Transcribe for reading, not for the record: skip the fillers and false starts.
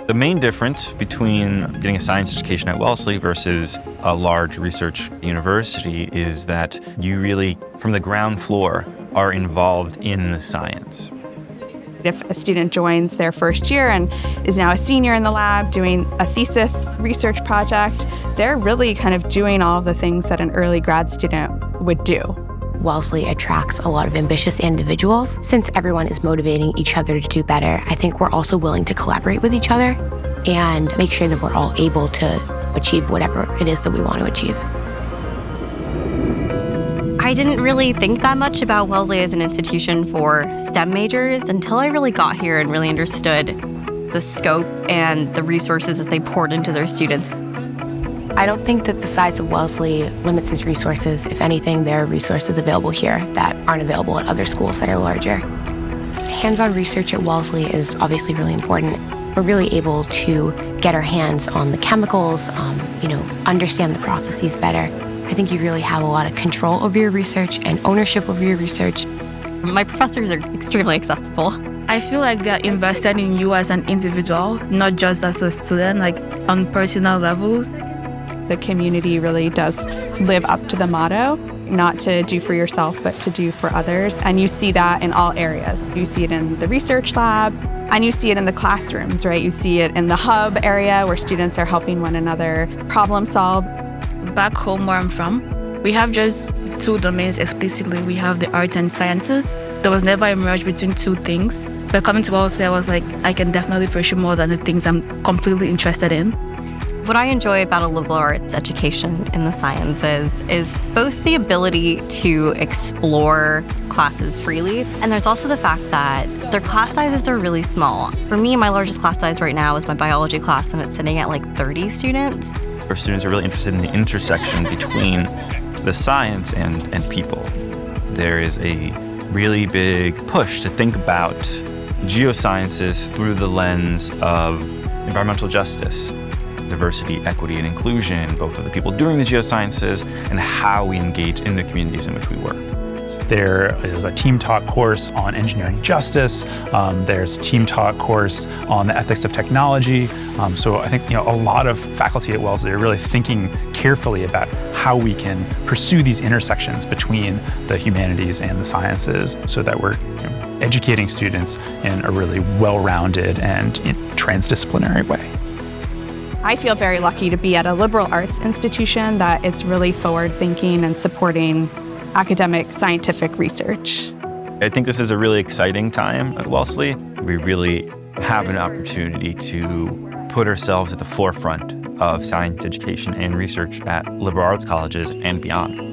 The main difference between getting a science education at Wellesley versus a large research university is that you really, from the ground floor, are involved in the science. If a student joins their first year and is now a senior in the lab doing a thesis research project, they're really kind of doing all of the things that an early grad student would do. Wellesley attracts a lot of ambitious individuals. Since everyone is motivating each other to do better, I think we're also willing to collaborate with each other and make sure that we're all able to achieve whatever it is that we want to achieve. I didn't really think that much about Wellesley as an institution for STEM majors until I really got here and really understood the scope and the resources that they poured into their students. I don't think that the size of Wellesley limits its resources. If anything, there are resources available here that aren't available at other schools that are larger. Hands-on research at Wellesley is obviously really important. We're really able to get our hands on the chemicals, understand the processes better. I think you really have a lot of control over your research and ownership over your research. My professors are extremely accessible. I feel like they're invested in you as an individual, not just as a student, like on personal levels. The community really does live up to the motto, not to do for yourself, but to do for others. And you see that in all areas. You see it in the research lab, and you see it in the classrooms, right? You see it in the hub area where students are helping one another problem solve. Back home where I'm from, we have just two domains explicitly. We have the arts and sciences. There was never a merge between two things. But coming to Wellesley, I was like, I can definitely pursue more than the things I'm completely interested in. What I enjoy about a liberal arts education in the sciences is both the ability to explore classes freely, and there's also the fact that their class sizes are really small. For me, my largest class size right now is my biology class, and it's sitting at like 30 students. Our students are really interested in the intersection between the science and people. There is a really big push to think about geosciences through the lens of environmental justice, diversity, equity, and inclusion, both of the people doing the geosciences and how we engage in the communities in which we work. There is a team taught course on engineering justice. There's a team taught course on the ethics of technology. So I think a lot of faculty at Wellesley are really thinking carefully about how we can pursue these intersections between the humanities and the sciences so that we're educating students in a really well-rounded and transdisciplinary way. I feel very lucky to be at a liberal arts institution that is really forward-thinking and supporting academic scientific research. I think this is a really exciting time at Wellesley. We really have an opportunity to put ourselves at the forefront of science education and research at liberal arts colleges and beyond.